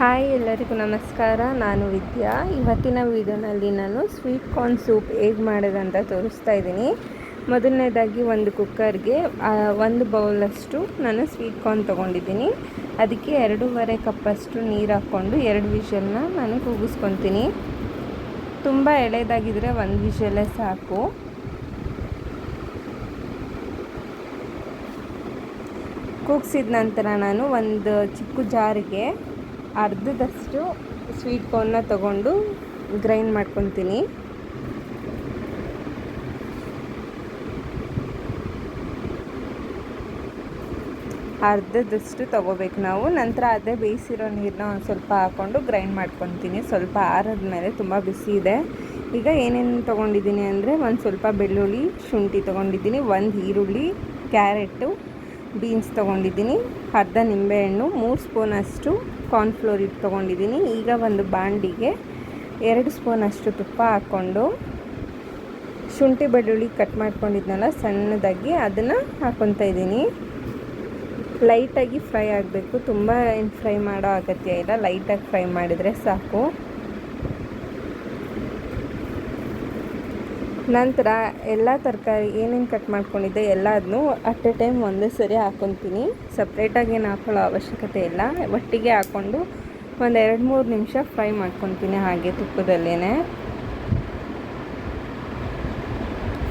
Hi ಎಲ್ಲರಿಗೂ ನಮಸ್ಕಾರ. ನಾನು ವಿದ್ಯಾ. ಇವತ್ತಿನ ವಿಡಿಯೋನಲ್ಲಿ ನಾನು ಸ್ವೀಟ್ ಕಾರ್ನ್ ಸೂಪ್ ಹೇಗೆ ಮಾಡೋದಂತ ತೋರಿಸ್ತಾ ಇದ್ದೀನಿ. ಮೊದಲನೇದಾಗಿ ಒಂದು ಕುಕ್ಕರ್ಗೆ 1 ಬೌಲಷ್ಟು ನಾನು ಸ್ವೀಟ್ ಕಾರ್ನ್ ತೊಗೊಂಡಿದ್ದೀನಿ. ಅದಕ್ಕೆ 2.5 ಕಪ್ಪಷ್ಟು ನೀರು ಹಾಕ್ಕೊಂಡು 2 ವಿಷಲ್ನ ನಾನು ಕೂಗಿಸ್ಕೊತೀನಿ. ತುಂಬ ಎಳೆದಾಗಿದ್ದರೆ 1 ವಿಷಲೇ ಸಾಕು. ಕೂಗಿಸಿದ ನಂತರ ನಾನು ಒಂದು ಚಿಕ್ಕ ಜಾರಿಗೆ ಅರ್ಧದಷ್ಟು ಸ್ವೀಟ್ ಕಾರ್ನ್ನ ತಗೊಂಡು ಗ್ರೈಂಡ್ ಮಾಡ್ಕೊತೀನಿ. ಅರ್ಧದಷ್ಟು ತೊಗೋಬೇಕು ನಾವು. ನಂತರ ಅದೇ ಬೇಯಿಸಿರೋ ನೀರನ್ನ ಒಂದು ಸ್ವಲ್ಪ ಹಾಕ್ಕೊಂಡು ಗ್ರೈಂಡ್ ಮಾಡ್ಕೊತೀನಿ. ಸ್ವಲ್ಪ ಆರದ ಮೇಲೆ, ತುಂಬ ಬಿಸಿ ಇದೆ. ಈಗ ಏನೇನು ತೊಗೊಂಡಿದ್ದೀನಿ ಅಂದರೆ ಒಂದು ಸ್ವಲ್ಪ ಬೆಳ್ಳುಳ್ಳಿ, ಶುಂಠಿ ತೊಗೊಂಡಿದ್ದೀನಿ, 1 ಈರುಳ್ಳಿ, ಕ್ಯಾರೆಟು, ಬೀನ್ಸ್ ತೊಗೊಂಡಿದ್ದೀನಿ, ಅರ್ಧ ನಿಂಬೆಹಣ್ಣು, 3 ಸ್ಪೂನಷ್ಟು ಕಾರ್ನ್ಫ್ಲೋರ್ ಹಿಟ್ಟು ತೊಗೊಂಡಿದ್ದೀನಿ. ಈಗ ಒಂದು ಬಾಣಲಿಗೆ 2 ಸ್ಪೂನಷ್ಟು ತುಪ್ಪ ಹಾಕ್ಕೊಂಡು ಶುಂಠಿ ಬೆಳ್ಳುಳ್ಳಿ ಕಟ್ ಮಾಡ್ಕೊಂಡಿದ್ನಲ್ಲ ಸಣ್ಣದಾಗಿ, ಅದನ್ನು ಹಾಕ್ಕೊತಾ ಇದ್ದೀನಿ. ಲೈಟಾಗಿ ಫ್ರೈ ಆಗಬೇಕು, ತುಂಬ ಏನು ಫ್ರೈ ಮಾಡೋ ಅಗತ್ಯ ಇಲ್ಲ, ಲೈಟಾಗಿ ಫ್ರೈ ಮಾಡಿದರೆ ಸಾಕು. ನಂತರ ಎಲ್ಲ ತರಕಾರಿ ಏನೇನು ಕಟ್ ಮಾಡ್ಕೊಂಡಿದ್ದೆ ಎಲ್ಲದನ್ನೂ ಅಟ್ ಎ ಟೈಮ್ ಒಂದೇ ಸರಿ ಹಾಕ್ಕೊತೀನಿ. ಸಪ್ರೇಟಾಗಿ ಏನು ಹಾಕೊಳ್ಳೋ ಅವಶ್ಯಕತೆ ಇಲ್ಲ. ಒಟ್ಟಿಗೆ ಹಾಕ್ಕೊಂಡು ಒಂದು 2-3 ನಿಮಿಷ ಫ್ರೈ ಮಾಡ್ಕೊತೀನಿ ಹಾಗೆ ತುಪ್ಪದಲ್ಲೇ.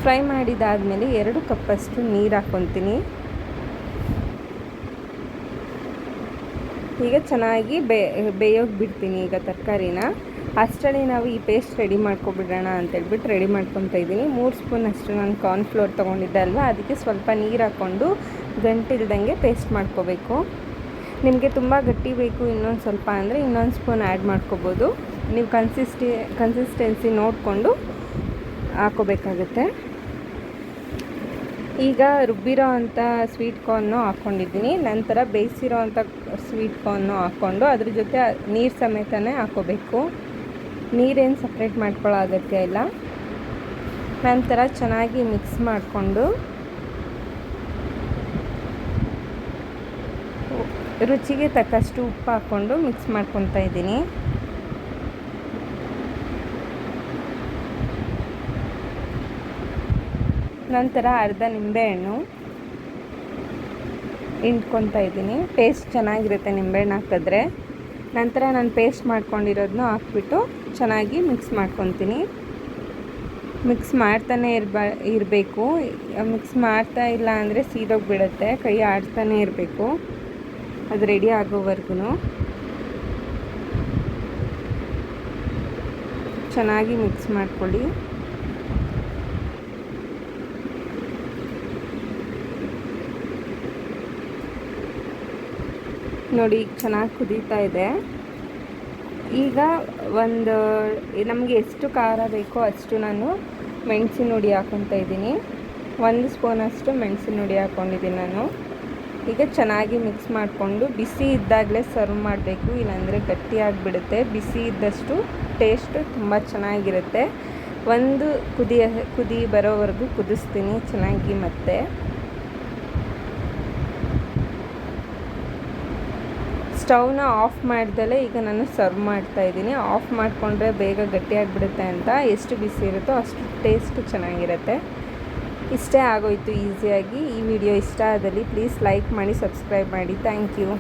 ಫ್ರೈ ಮಾಡಿದಾದಮೇಲೆ 2 ಕಪ್ಪಷ್ಟು ನೀರು ಹಾಕ್ಕೊತೀನಿ. ಈಗ ಚೆನ್ನಾಗಿ ಬೇಯೋಗಿ ಬಿಡ್ತೀನಿ ಈಗ ತರಕಾರಿನ. ಅಷ್ಟರಲ್ಲಿ ನಾವು ಈ ಪೇಸ್ಟ್ ರೆಡಿ ಮಾಡ್ಕೊಬಿಡೋಣ ಅಂತೇಳ್ಬಿಟ್ಟು ರೆಡಿ ಮಾಡ್ಕೊತಾ ಇದ್ದೀನಿ. 3 ಸ್ಪೂನ್ ಅಷ್ಟು ನಾನು ಕಾರ್ನ್ಫ್ಲೋರ್ ತೊಗೊಂಡಿದ್ದೆ ಅಲ್ವಾ, ಅದಕ್ಕೆ ಸ್ವಲ್ಪ ನೀರು ಹಾಕ್ಕೊಂಡು ಗಂಟಿಲ್ದಂಗೆ ಪೇಸ್ಟ್ ಮಾಡ್ಕೋಬೇಕು. ನಿಮಗೆ ತುಂಬ ಗಟ್ಟಿ ಬೇಕು ಇನ್ನೊಂದು ಸ್ವಲ್ಪ ಅಂದರೆ ಇನ್ನೊಂದು ಸ್ಪೂನ್ ಆ್ಯಡ್ ಮಾಡ್ಕೋಬೋದು. ನೀವು ಕನ್ಸಿಸ್ಟೆನ್ಸಿ ನೋಡಿಕೊಂಡು ಹಾಕೋಬೇಕಾಗುತ್ತೆ. ಈಗ ರುಬ್ಬಿರೋ ಅಂಥ ಸ್ವೀಟ್ ಕಾರ್ನು ಹಾಕ್ಕೊಂಡಿದ್ದೀನಿ. ನಂತರ ಬೇಯಿಸಿರೋ ಅಂಥ ಸ್ವೀಟ್ ಕಾರ್ನು ಹಾಕ್ಕೊಂಡು ಅದ್ರ ಜೊತೆ ನೀರು ಸಮೇತನೇ ಹಾಕೋಬೇಕು. ನೀರೇನು ಸಪ್ರೇಟ್ ಮಾಡ್ಕೊಳ್ಳೋ ಅಗತ್ಯ ಇಲ್ಲ. ನಂತರ ಚೆನ್ನಾಗಿ ಮಿಕ್ಸ್ ಮಾಡಿಕೊಂಡು ರುಚಿಗೆ ತಕ್ಕಷ್ಟು ಉಪ್ಪು ಹಾಕ್ಕೊಂಡು ಮಿಕ್ಸ್ ಮಾಡ್ಕೊತಾ ಇದ್ದೀನಿ. ನಂತರ ಅರ್ಧ ನಿಂಬೆಹಣ್ಣು ಹಿಂಡ್ಕೊತಾ ಇದ್ದೀನಿ. ಟೇಸ್ಟ್ ಚೆನ್ನಾಗಿರುತ್ತೆ ನಿಂಬೆಹಣ್ಣು ಹಾಕಿದ್ರೆ. ನಂತರ ನಾನು ಪೇಸ್ಟ್ ಮಾಡ್ಕೊಂಡಿರೋದನ್ನ ಹಾಕ್ಬಿಟ್ಟು ಚೆನ್ನಾಗಿ ಮಿಕ್ಸ್ ಮಾಡ್ಕೊತೀನಿ. ಮಿಕ್ಸ್ ಮಾಡ್ತಾನೆ ಇರಬೇಕು. ಮಿಕ್ಸ್ ಮಾಡ್ತಾ ಇಲ್ಲ ಅಂದರೆ ಸೀದೋಗಿಬಿಡುತ್ತೆ, ಕೈ ಆಡ್ತಾನೆ ಇರಬೇಕು ಅದು ರೆಡಿ ಆಗೋವರೆಗೂ. ಚೆನ್ನಾಗಿ ಮಿಕ್ಸ್ ಮಾಡ್ಕೊಳ್ಳಿ. ನೋಡಿ ಚೆನ್ನಾಗಿ ಕುದೀತಾ ಇದೆ. ಈಗ ನಮಗೆ ಎಷ್ಟು ಖಾರ ಬೇಕೋ ಅಷ್ಟು ನಾನು ಮೆಣಸಿನ ಹುಡಿ ಹಾಕ್ಕೊತಾ ಇದ್ದೀನಿ. 1 ಸ್ಪೂನಷ್ಟು ಮೆಣಸಿನ ಹುಡಿ ಹಾಕ್ಕೊಂಡಿದ್ದೀನಿ ನಾನು. ಈಗ ಚೆನ್ನಾಗಿ ಮಿಕ್ಸ್ ಮಾಡಿಕೊಂಡು ಬಿಸಿ ಇದ್ದಾಗಲೇ ಸರ್ವ್ ಮಾಡಬೇಕು, ಇಲ್ಲಾಂದರೆ ಗಟ್ಟಿಯಾಗಿಬಿಡುತ್ತೆ. ಬಿಸಿ ಇದ್ದಷ್ಟು ಟೇಸ್ಟು ತುಂಬ ಚೆನ್ನಾಗಿರುತ್ತೆ. ಒಂದು ಕುದಿ ಬರೋವರೆಗೂ ಕುದಿಸ್ತೀನಿ ಚೆನ್ನಾಗಿ. ಮತ್ತೆ ಸ್ಟವ್ನ ಆಫ್ ಮಾಡ್ದಲೇ ಈಗ ನಾನು ಸರ್ವ್ ಮಾಡ್ತಾಯಿದ್ದೀನಿ. ಆಫ್ ಮಾಡಿಕೊಂಡ್ರೆ ಬೇಗ ಗಟ್ಟಿಯಾಗಿಬಿಡುತ್ತೆ ಅಂತ. ಎಷ್ಟು ಬಿಸಿ ಇರುತ್ತೋ ಅಷ್ಟು ಟೇಸ್ಟ್ ಚೆನ್ನಾಗಿರುತ್ತೆ. ಇಷ್ಟೇ ಆಗೋಯ್ತು ಈಸಿಯಾಗಿ. ಈ ವಿಡಿಯೋ ಇಷ್ಟ ಆದಲ್ಲಿ ಪ್ಲೀಸ್ ಲೈಕ್ ಮಾಡಿ, ಸಬ್ಸ್ಕ್ರೈಬ್ ಮಾಡಿ. Thank you.